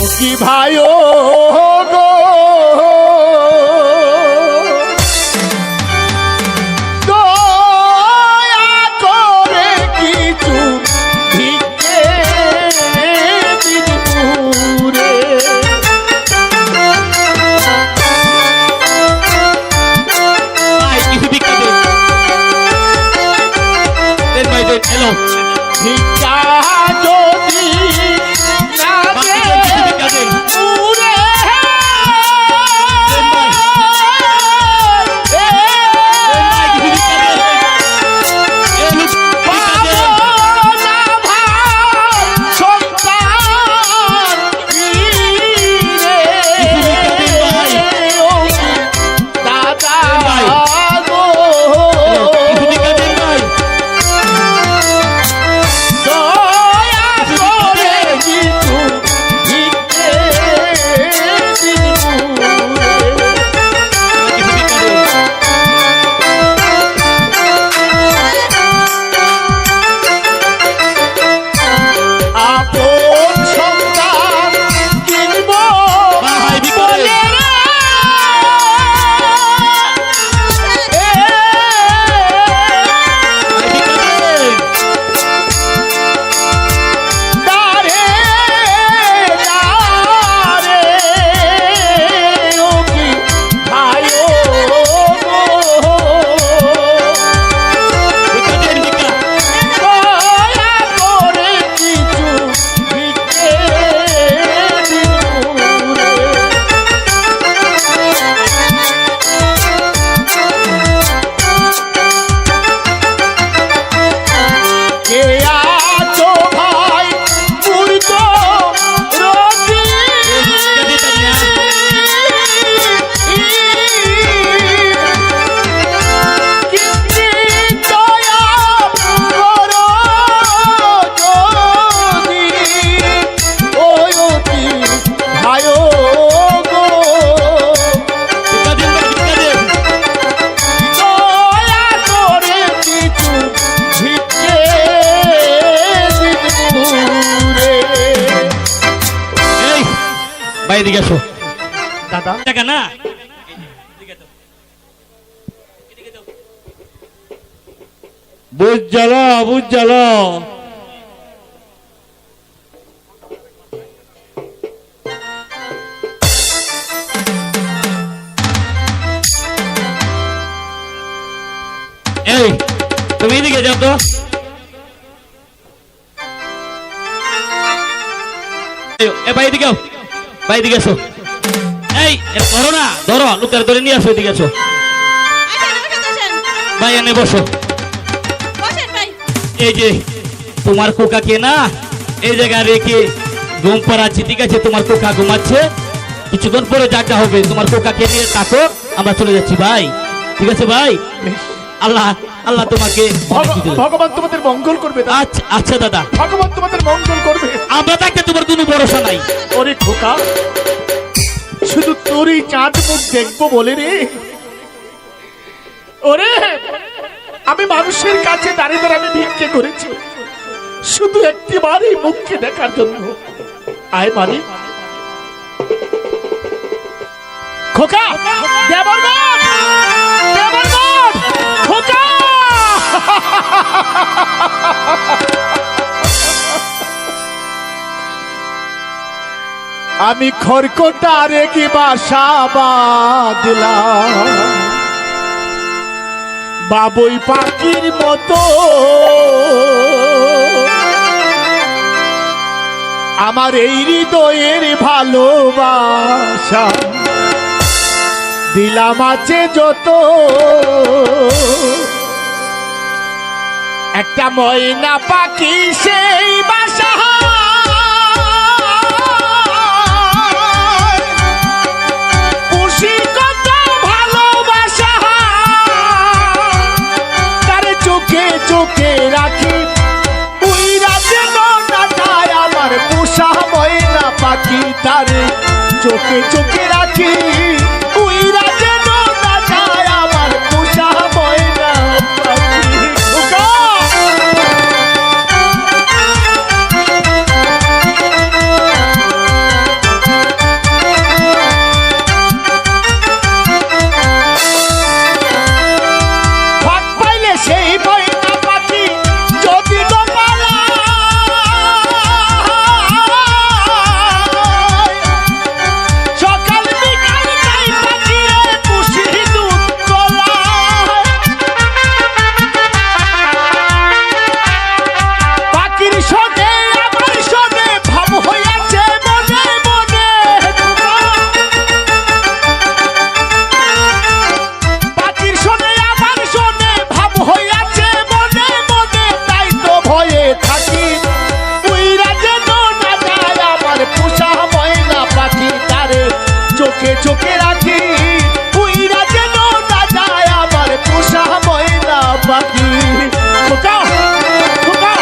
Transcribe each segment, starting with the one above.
কি ভাইও গো দয়া করে কিছু ভিক্ষে দিনপুরে ভিক্ষা যদি না এদিকে আসো দাদা টাকা না বুঝ জ্বালা এই তুমি এদিকে যাও তো এ ভাই এদিকে ভাই এদিকে আসো এই ধরো না ধরো লোকের ধরে নিয়ে আসো এদিকে আসো ভাই এনে বসো এই যে তোমার কোকাকে না এই জায়গায় রেখে ঘুম পাড়াচ্ছি ঠিক আছে তোমার কোকা ঘুমাচ্ছে কিছুক্ষণ পরে জাগা হবে তোমার কোকাকে নিয়ে থাকো আমরা চলে যাচ্ছি ভাই ঠিক আছে ভাই আল্লাহ আল্লাহ তোমাকে ভগবান তোমাদের মঙ্গল করবে আচ্ছা আচ্ছা দাদা ভগবান তোমাদের মঙ্গল করবে আমরা থাকতে তোমার কোনো ভরসা নাই ওরে খোকা শুধু তোরই চাঁদ মুখ দেখবো বলে রে ওরে আমি মানুষের কাছে দাঁড়িয়ে দাঁড়িয়ে আমি ভিক্ষে করেছি শুধু একটিবারই মুখকে দেখার জন্য আয় মানি খোকা দেবরগণ দেবরগণ খোকা আমি খড়কোটারে কি বাসা বাঁধলাম বাবুই পাখির মতো আমার এই হৃদয়ের ভালোবাসা দিলাম আছে যত একটা ময়না পাখি সেই বাসা চোখে রাখি উইরা যেন না যায় আমার পোষা ময়না পাখি তারে চোখে চোখে রাখি উইরা যেন না যায় আমার পোষা ময়না পাখি চোখে চোখে রাখি উইরা যেন না যায় আমার পোষা ময়না পাখি খোকা খোকা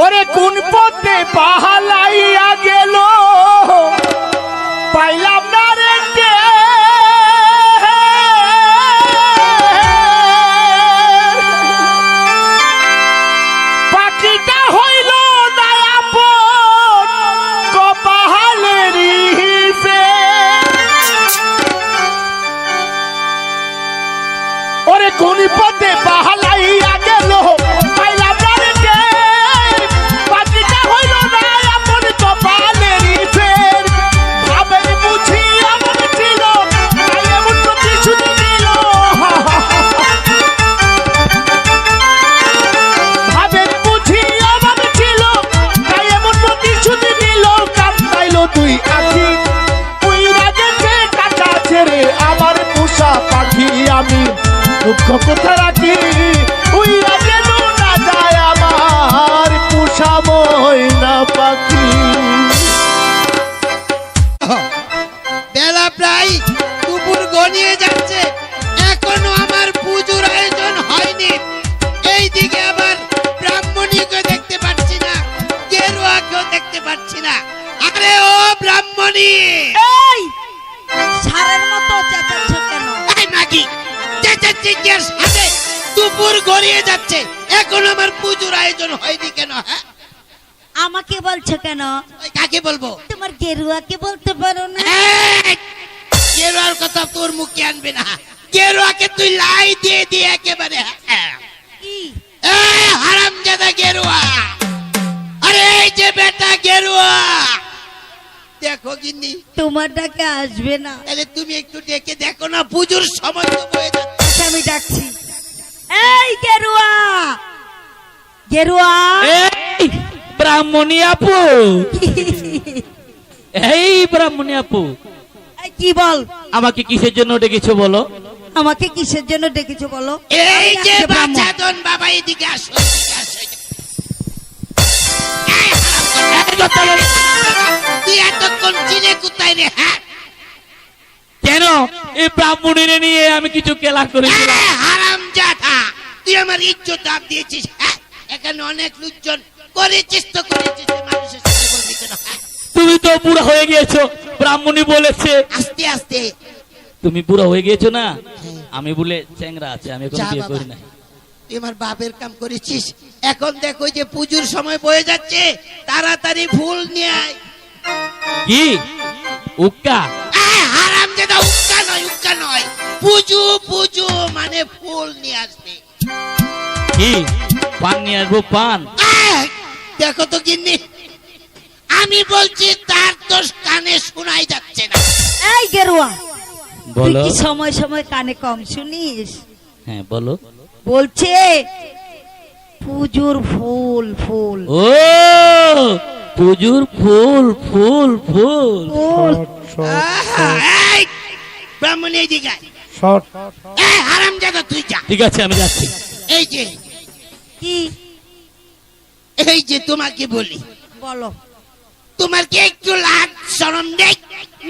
ওরে কোন পথে পাহালাইয়া গেল পাইলাম না রে পাখিটা হইল না আপন কপালের ওরে কোন পথে পাহালাইয়া গেল পাইলাম না রে তুই আছি তুই রাজেছে কাটা ছেড়ে আমার পোষা পাখি আমি দুঃখ কোথা রাখি তুই রাজে না যায় আমার পোষা ময়না পাখি বেলা প্রায় দুপুর গড়িয়ে যাচ্ছে এখনো আমার পুজোর আয়োজন হয়নি এইদিকে আবার ব্রাহ্মণীকে দেখতে পাচ্ছি না গেরুয়াকেও দেখতে পাচ্ছি না আরে ও ব্রাহ্মণী এই সারের মতো চেঁচাচ্ছ কেন? এই মাগি চেঁচাচ্ছি কি আর সাথে দুপুর গড়িয়ে যাচ্ছে এখন আমার পুজোর আয়োজন হয়নি কেন হ্যাঁ আমাকে বলছো কেন? ওই কাকে বলবো তোমার গেরুয়াকে বলতে পারো না? এই, গেরুয়ার কথা তোর মুখে আনবে না গেরুয়াকে তুই লাই দিয়ে দিয়ে একেবারে কি হারামজাদা গেরুয়া আরে এই যে বেটা গেরুয়া দেখো গিন্নি তোমার ডাকে আসবে না? তাহলে তুমি একটু ডেকে দেখো না পুজোর সময় তো হয়ে যাচ্ছে আচ্ছা, আমি ডাকছি। এই গেরুয়া গেরুয়া এই ব্রাহ্মণী আপু, এই ব্রাহ্মণী আপু, এই কি বল? আমাকে কিসের জন্য ডেকেছো বলো? আমাকে কিসের জন্য ডেকেছো বলো? এই যে আসছে ব্রাহ্মণ। বাচ্চাদন বাবা এদিকে আসো এদিকে আসো এই তুই এতক্ষণ চিনে কোথায় রে হ্যাঁ কেন এই ব্রাহ্মণীরে নিয়ে আমি কিছু খেলা করেছিলাম? হারামজাদা তুই আমার ইজ্জত দাম দিয়েছিস হ্যাঁ এখানে অনেক লোকজন করেছিস তো করেছিস মানুষের সাথে বলবি কেন হ্যাঁ? তুমি তো বুড়া হয়ে গিয়েছো, ব্রাহ্মণী বলেছে। আস্তে আস্তে তুমি বুড়া হয়ে গিয়েছো না, আমি বলে চ্যাংরা আছে, আমি এখন যা বিয়ে বাবা। করি না। তুই আমার বাপের কাম করেছিস এখন দেখো যে পুজোর সময় বয়ে যাচ্ছে তাড়াতাড়ি ফুল নিয়ে আয় কি উক্কা? হারামজাদা উক্কা নয় পুজো পুজো মানে ফুল নিয়ে আসবে কি পান নিয়ে আসবো? পান? দেখো তো গিন্নি আমি বলছি তার তো কানে শোনাই যাচ্ছে না এই গেরুয়া তুই বলো। কি সময় সময় কানে কম শুনিস? হ্যাঁ বলো। বলছে পুজোর ফুল ফুল ও পুজোর ফুল ফুল ফুল। ফুল এই ব্রাহ্মণ এইদিকে আয়। হারামজাদা তুই যা ঠিক আছে আমি যাচ্ছি। এই যে কি এই যে তোমাকে বলি বলো? তোমার কি একটু লাজ শরম নেই?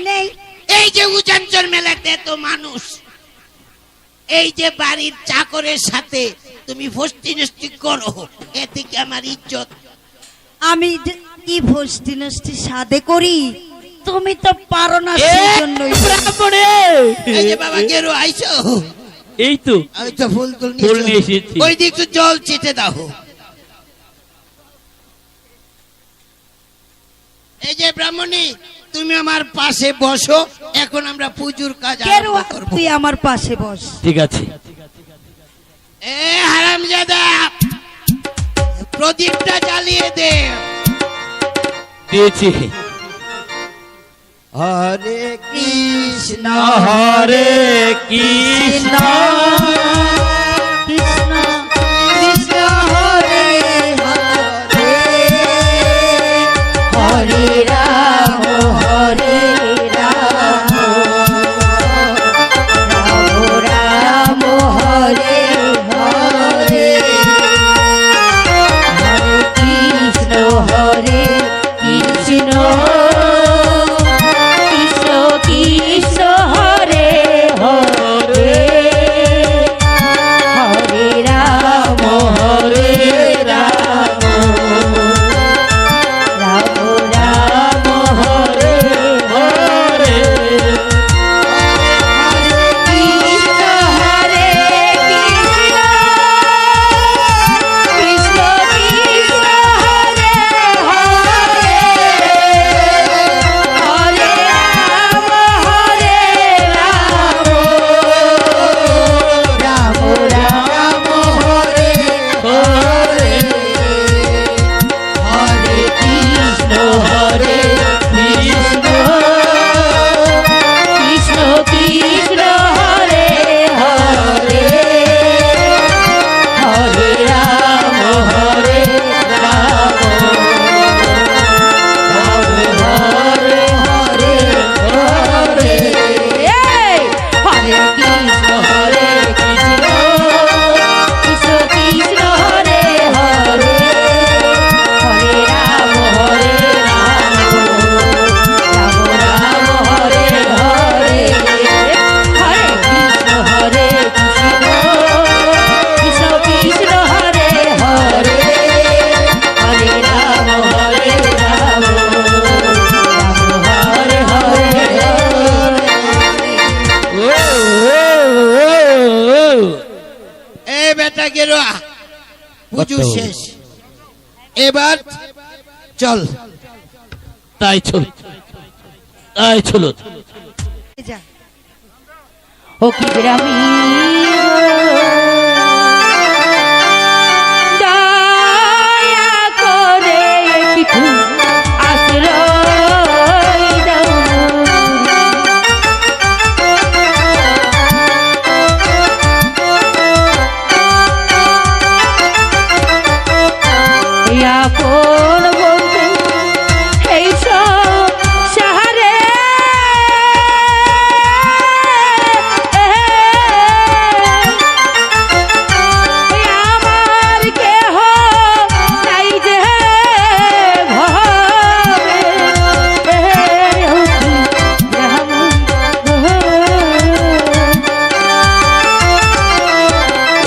নেই। এই যে উজানচর মেলাতে তো মানুষ এই যে বাড়ির চাকরের সাথে তুমি ফষ্টি নষ্টি করো এতে কি আমার ইজ্জত? আমি যে কি ভস্তি নষ্টি সাধে করি তুমি তো পারো না, সেই জন্যই ব্রাহ্মণে এই যে বাবা গেরো আইছো এই তো আমি তো ফুল তুল ফুল নিয়ে এসেছি। ওই দিক একটু জল ছিটে দাও। এই যে ব্রাহ্মণী তুমি আমার পাশে বসো এখন আমরা পুজোর কাজ আরম্ভ গেরুয়া করব। তুই আমার পাশে বস। ঠিক আছে। এ হারামজাদা প্রদীপটা জ্বালিয়ে দে। দিয়েছি। হরে কৃষ্ণ হরে কৃষ্ণ কৃষ্ণ কৃষ্ণ হরে হরে হরে রাম রাম রাম পুজো শেষ, এবার চল। তাই চল, তাই চলো। যা ও কি গ্রামী দয়া করে কিছু আশ্রয় দাও। আপন বলতে এই সাহারে আমার কেহ নাই যে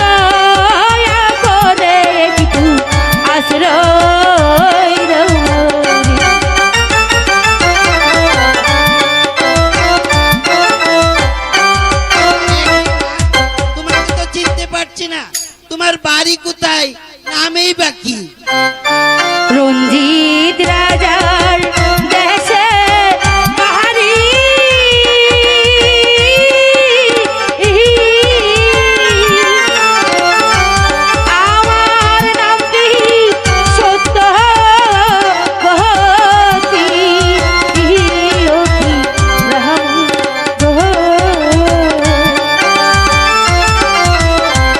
দয়া করে কিছু আশ্রয় দাও। তোমাকে তো চিনতে পারছি না, তোমার বাড়ি কোথায়, নামেই বাকি? রঞ্জিত রাজার দেশে বাহারি আমার নামটি সত্য বহতি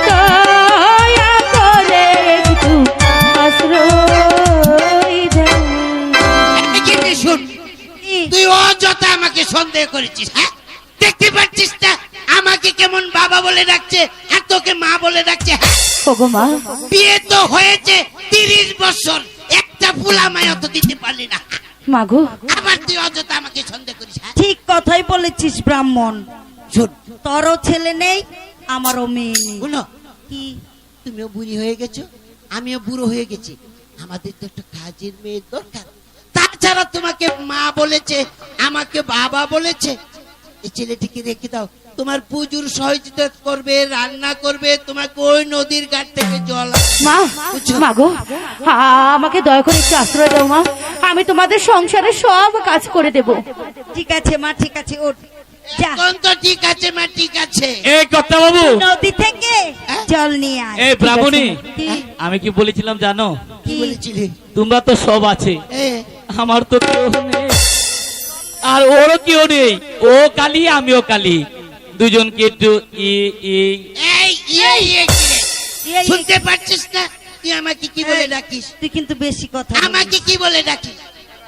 দয়া করে একটু আশ্রয় দাও। এখানে শোন, তুই অযথা আমাকে সন্দেহ করেছিস। হ্যাঁ, দেখতে পাচ্ছিস না আমাকে কেমন বাবা বলে ডাকছে আর তোকে মা বলে ডাকছে? হ্যাঁ, ওগো মা, বিয়ে তো হয়েছে 30 বছর, একটা ফুলা মায়া তো দিতে পারলি না, মাগো আবার তুই অযথা আমাকে সন্দেহ করিস? হ্যাঁ, ঠিক কথাই বলেছিস ব্রাহ্মণ। শোন, তোরও ছেলে নেই, আমারও মেয়ে নেই। শুনো, কি তুমিও বুড়ি হয়ে গেছো, আমিও বুড়ো হয়ে গেছি, আমাদের তো একটা কাজের মেয়ে দরকার। তাছাড়া তোমাকে মা বলেছে, আমাকে বাবা বলেছে, এই ছেলেটিকে রেখে দাও, তোমার পুজোর সহযোগিতা করবে, রান্না করবে, তোমাকে ওই নদীর ঘাট থেকে জল মা, বুঝছো? মাগো আমাকে দয়া করে একটু আশ্রয় দাও মা, আমি তোমাদের সংসারে সব কাজ করে দেব। ঠিক আছে মা, ঠিক আছে, ওঠ যা, এখন তো ঠিক আছে মা, ঠিক আছে। এই কথা বাবু, নদী থেকে জল নিয়ে আয়। এই ব্রাহ্মণী, কি? আমি কি বলেছিলাম জানো? কি বলেছিলি? তোমরা তো সব আছে, এ, আমার তো কেউ নেই, আর ওরও কেউ নেই। ও কালি, আমিও কালি, দুজনকে একটু এই ইয়ে ইয়ে কি রে? এই, শুনতে পাচ্ছিস না? তুই আমাকে কি বলে ডাকিস? তুই কিন্তু বেশি কথা বলিস। আমাকে কি বলে ডাকিস?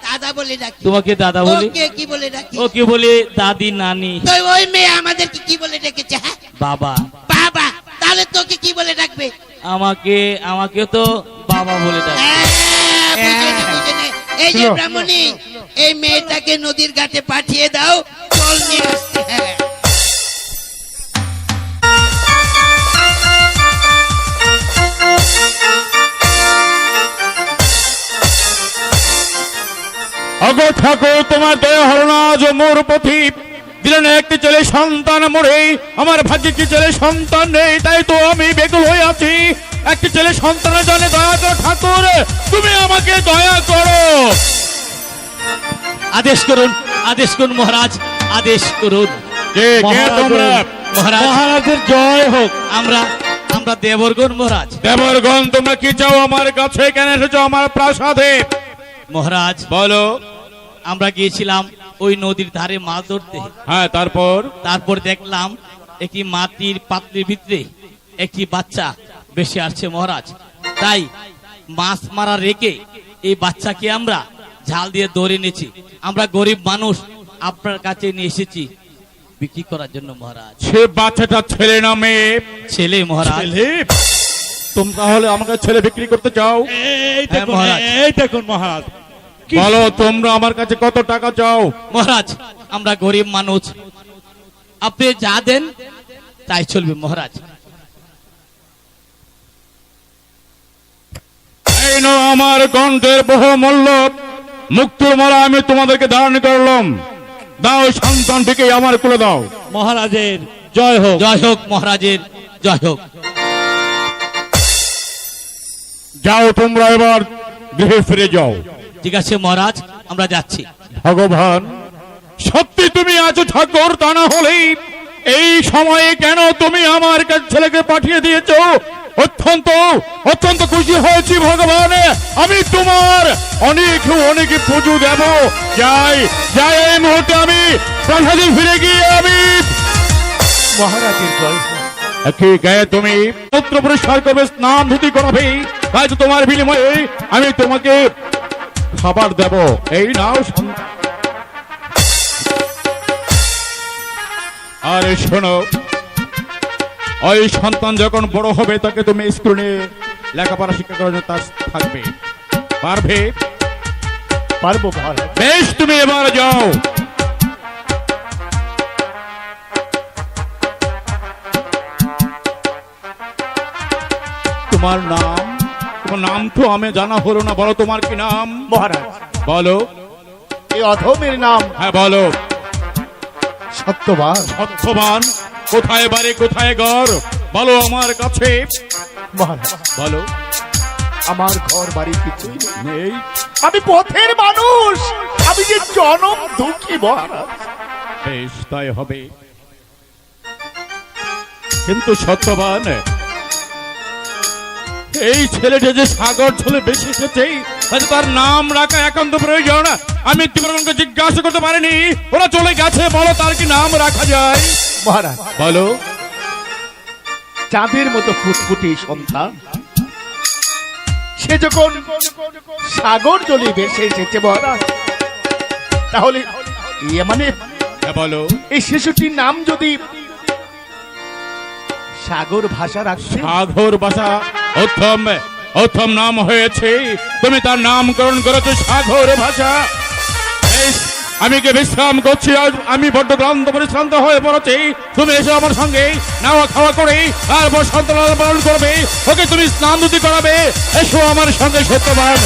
দাদা বলে ডাকিস? তোমাকে দাদা বলি, ওকে কি বলে ডাকিস? ওকে বলে দাদি, নানি, তো ওই মেয়ে আমাদেরকে কি বলে ডেকেছে? হ্যাঁ, বাবা। বাবা। তাহলে তোকে কি বলে ডাকবে? আমাকে তো বাবা বলে ডাকে। বুঝে নে, বুঝে নে। এই যে ব্রাহ্মণী, এই মেয়েটাকে নদীর ঘাটে পাঠিয়ে দাও, জল নিয়ে আসতে। হ্যাঁ। অগো ঠাকুর, তোমার দয়া হল না আজ মোর প্রতি, দিলেন একটি ছেলে সন্তান মরে, আমার ভাগ্যে কি ছেলে সন্তান নেই, তাই তো আমি বেকুল হয়ে আছি। একটি ছেলে সন্তানের জন্য দয়া করো ঠাকুর, তুমি আমাকে দয়া করো। আদেশ করুন, আদেশ করুন মহারাজ, আদেশ করুন। কে তোমরা? মহারাজ, মহারাজের জয় হোক। আমরা দেবরগণ মহারাজ। দেবরগণ, তোমরা কি চাও আমার কাছে? কেন এসেছো আমার প্রাসাদে? মহারাজ, বলো। আমরা গিয়েছিলাম ওই নদীর ধারে মাছ ধরতে। হ্যাঁ, তারপর দেখলাম একটি মাটির পাত্রের ভিতরে একটি বাচ্চা বেশি আসছে মহারাজ। তাই মাছ মারা রেখে এই বাচ্চাকে আমরা ঝাল দিয়ে ধরে এনেছি। আমরা গরিব মানুষ, আপনার কাছে নিয়ে এসেছি বিক্রি করার জন্য মহারাজ। সে বাচ্চাটা ছেলে না মেয়ে? ছেলে মহারাজ। ছেলে? তুমি তাহলে আমাকে ছেলে বিক্রি করতে চাও? হ্যাঁ, মহারাজ। এই দেখুন মহারাজ, বলো তোমরা আমার কাছে কত টাকা চাও? মহারাজ, আমরা গরিব মানুষ, আপনি যা দেন তাই চলবে মহারাজ। এই নাও আমার কণ্ঠের বহুমূল্য মুক্তির মালা, আমি তোমাদেরকে ধারণ করলাম। দাও, সন্তানটিকে আমার কোলে দাও। মহারাজের জয় হোক। জয় হোক মহারাজের, জয় হোক। যাও তোমরা এবার গৃহে ফিরে যাও। ঠিক আছে মহারাজ, আমরা যাচ্ছি। ভগবান, সত্যি তুমি আছো ঠাকুর, তা না হলেই এই সময়ে কেন তুমি আমার কাছে ছেলেকে পাঠিয়ে দিয়েছো? অত্যন্ত অত্যন্ত খুশি হয়েছি ভগবান। আমি তোমার অনেক অনেক পুজো দেব। যাই যাই, এই মুহূর্তে আমি প্রাসাদে ফিরে গিয়ে আমি মহারাজের জয় হোক। একই গায়ে তুমি পত্র পরিষ্কার করবে, স্নান ধুতি করাবে, তাই তো তোমার বিনিময়ে আমি তোমাকে খাবার দেব। এই নাও। আরে শোনো, ওই সন্তান যখন বড় হবে তাকে তুমি স্কুলে লেখাপড়া শিক্ষা করার জন্য তার থাকবে। পারবে? পারবো মহারাজ। বেশ, তুমি এবার যাও। তোমার নাম? তোমার নাম তো আমি জানা হলো না, বলো তোমার কি নাম? মহারাজ, বলো। এই অধমের নাম হ্যাঁ বলো। সত্যবান। সত্যবান? কোথায় বাড়ি, কোথায় ঘর? বলো আমার কাছে। মহারাজ, বলো। আমার ঘর বাড়ি কিছুই নেই। নেই? আমি পথের মানুষ, আমি যে জনম দুঃখী মহারাজ। বেশ, তাই হবে। কিন্তু সত্যবান, এই ছেলেটা যে সাগর ঝোলে বেশি এসেছে, তার নাম রাখা একান্ত প্রয়োজন। আমি তোমাকে জিজ্ঞাসা করতে পারিনি, ওরা চলে গেছে, বলো তার কি নাম রাখা যায়? মহারাজ, বলো। চাঁদের মতো ফুটফুটি সন্তান, সে যখন সাগর জলে ভেসে এসেছে মহারাজ, তাহলে মানে হ্যাঁ বলো। এই শিশুটির নাম যদি সাগর ভাষা রাখছে। সাগর ভাষা উত্তম উত্তম নাম হয়েছে, তুমি তার নামকরণ করেছো সাগর ভাষা। বেশ, আমি কি বিশ্রাম করছি, আজ আমি বড্ড ক্লান্ত পরিশ্রান্ত হয়ে পড়েছি। তুমি এসে আমার সঙ্গে নাওয়া খাওয়া করে তারপর সন্তান পালন করবে, ওকে তুমি স্নান ধুতি করাবে। এসো আমার সঙ্গে সত্যবান।